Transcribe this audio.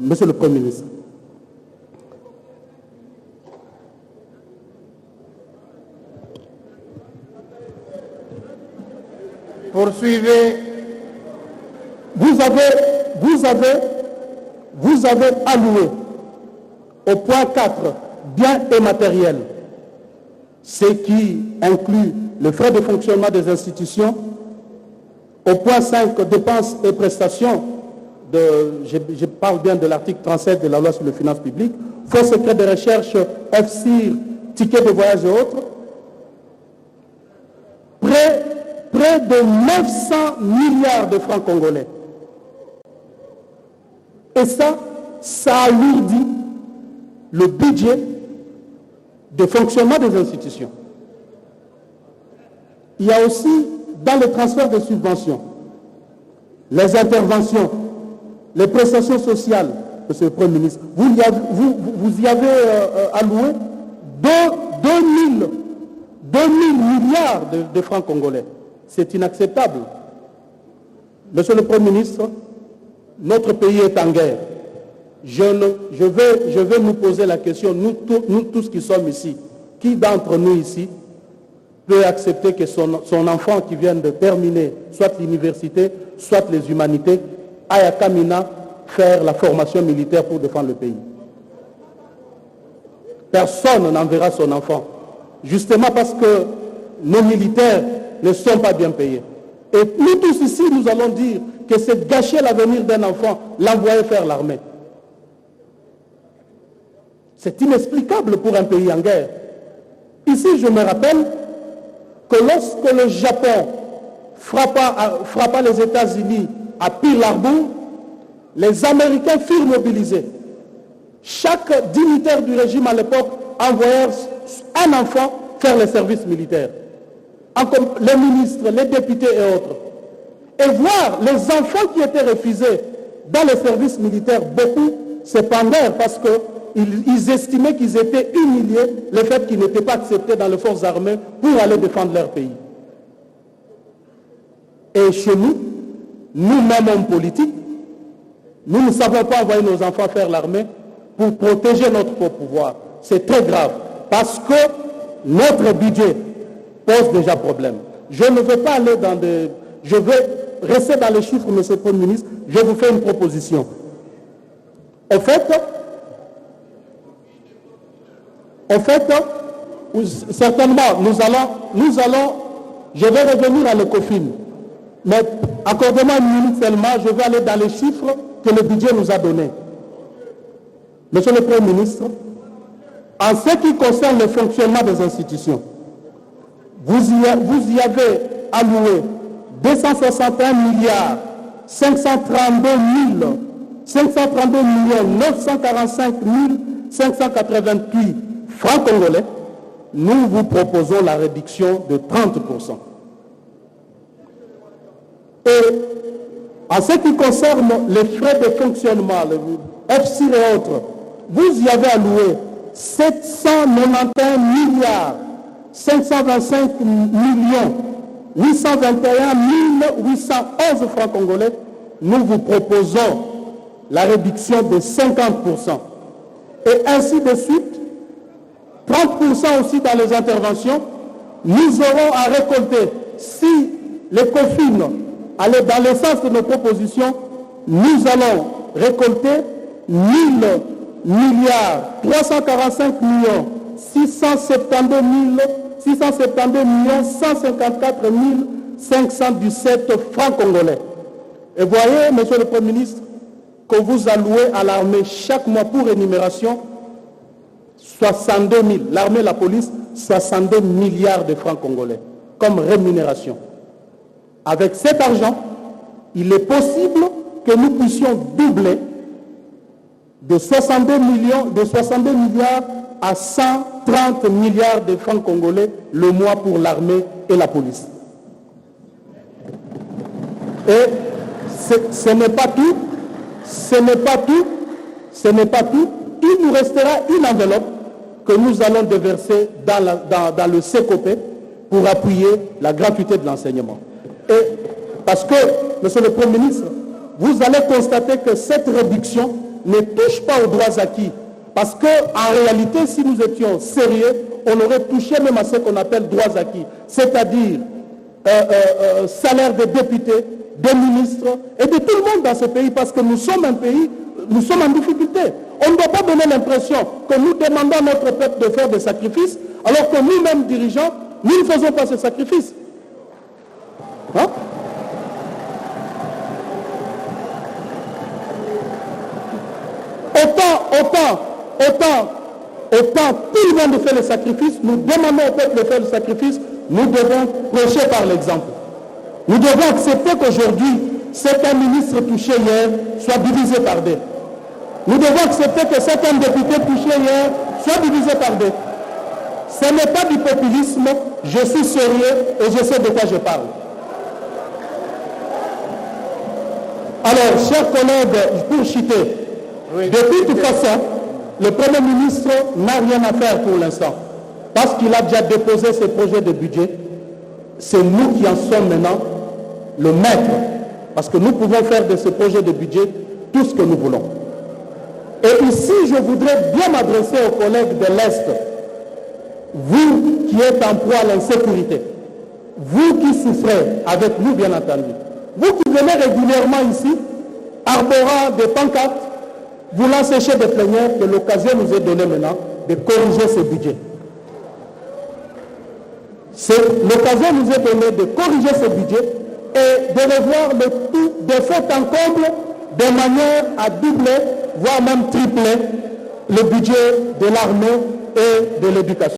Monsieur le Premier ministre. Poursuivez. Vous avez alloué au point 4, biens et matériels, ce qui inclut le frais de fonctionnement des institutions. Au point 5, dépenses et prestations, je parle bien de l'article 37 de la loi sur les finances publiques, fonds secret de recherche, FCIR, tickets de voyage et autres, près de 900 milliards de francs congolais. Et ça alourdit le budget de fonctionnement des institutions. Il y a aussi, dans le transfert de subventions, les interventions, les prestations sociales, Monsieur le Premier ministre, vous y avez alloué 2000 milliards de francs congolais. C'est inacceptable. Monsieur le Premier ministre, notre pays est en guerre. Je vais nous poser la question, nous tous qui sommes ici, qui d'entre nous ici peut accepter que son enfant qui vient de terminer soit l'université, soit les humanités, aille à Kamina faire la formation militaire pour défendre le pays? Personne n'enverra son enfant, justement parce que nos militaires ne sont pas bien payés. Et nous tous ici, nous allons dire que c'est gâcher l'avenir d'un enfant, l'envoyer faire l'armée. C'est inexplicable pour un pays en guerre. Ici, je me rappelle que lorsque le Japon frappa les États-Unis à Pearl Harbor, les Américains furent mobilisés. Chaque dignitaire du régime à l'époque envoyait un enfant faire le service militaire. Les ministres, les députés et autres. Et voir les enfants qui étaient refusés dans le service militaire, beaucoup se pendèrent parce qu'ils estimaient qu'ils étaient humiliés, le fait qu'ils n'étaient pas acceptés dans les forces armées pour aller défendre leur pays. Et chez nous, nous-mêmes hommes politiques, nous ne savons pas envoyer nos enfants faire l'armée pour protéger notre propre pouvoir. C'est très grave parce que notre budget pose déjà problème. Je ne veux pas aller dans des... Je vais rester dans les chiffres, Monsieur le Premier ministre. Je vous fais une proposition. En fait, certainement, nous allons, je vais revenir à l'ECOFIN, mais accordez-moi une minute seulement, je vais aller dans les chiffres que le budget nous a donnés. Monsieur le Premier ministre, en ce qui concerne le fonctionnement des institutions, vous y avez alloué 261 milliards 532 945 588 francs congolais. Nous vous proposons la réduction de 30%. Et en ce qui concerne les frais de fonctionnement, le FCIR et autres, vous y avez alloué 791 milliards 525 821 811 francs congolais. Nous vous proposons la réduction de 50%. Et ainsi de suite, 30% aussi dans les interventions. Nous aurons à récolter, si les COFIN allaient dans le sens de nos propositions, nous allons récolter 1000 milliards 345 millions 672 154 517 francs congolais. Et voyez, Monsieur le Premier ministre, que vous allouez à l'armée chaque mois pour énumération 62 000, l'armée et la police, 62 milliards de francs congolais comme rémunération. Avec cet argent, il est possible que nous puissions doubler de 62 milliards à 130 milliards de francs congolais le mois pour l'armée et la police. Et ce n'est pas tout. Il nous restera une enveloppe que nous allons déverser dans le CECOPE pour appuyer la gratuité de l'enseignement. Et parce que, Monsieur le Premier ministre, vous allez constater que cette réduction ne touche pas aux droits acquis. Parce qu'en réalité, si nous étions sérieux, on aurait touché même à ce qu'on appelle droits acquis. C'est-à-dire salaire des députés, des ministres et de tout le monde dans ce pays. Parce que nous sommes un pays, nous sommes en difficulté. On ne doit pas donner l'impression que nous demandons à notre peuple de faire des sacrifices, alors que nous-mêmes dirigeants, nous ne faisons pas ces sacrifices. Hein? Autant tout le monde fait le sacrifice, nous demandons au peuple de faire le sacrifice, nous devons prêcher par l'exemple. Nous devons accepter qu'aujourd'hui, ce qu'un ministre touché hier soit divisé par deux. Nous devons accepter que ce qu'un député touché hier soit divisé par deux. Ce n'est pas du populisme, je suis sérieux et je sais de quoi je parle. Alors, chers collègues, pour chuter, de toute façon, le Premier ministre n'a rien à faire pour l'instant. Parce qu'il a déjà déposé ses projets de budget. C'est nous qui en sommes maintenant le maître. Parce que nous pouvons faire de ce projet de budget tout ce que nous voulons. Et ici, je voudrais bien m'adresser aux collègues de l'Est. Vous qui êtes en proie à l'insécurité, vous qui souffrez avec nous, bien entendu, vous qui venez régulièrement ici, arborant des pancartes, voulant sécher des plénières, que l'occasion nous est donnée maintenant de corriger ce budget. L'occasion nous est donnée de corriger ce budget et de revoir le tout de fait en comble de manière à doubler, voire même tripler le budget de l'armée et de l'éducation.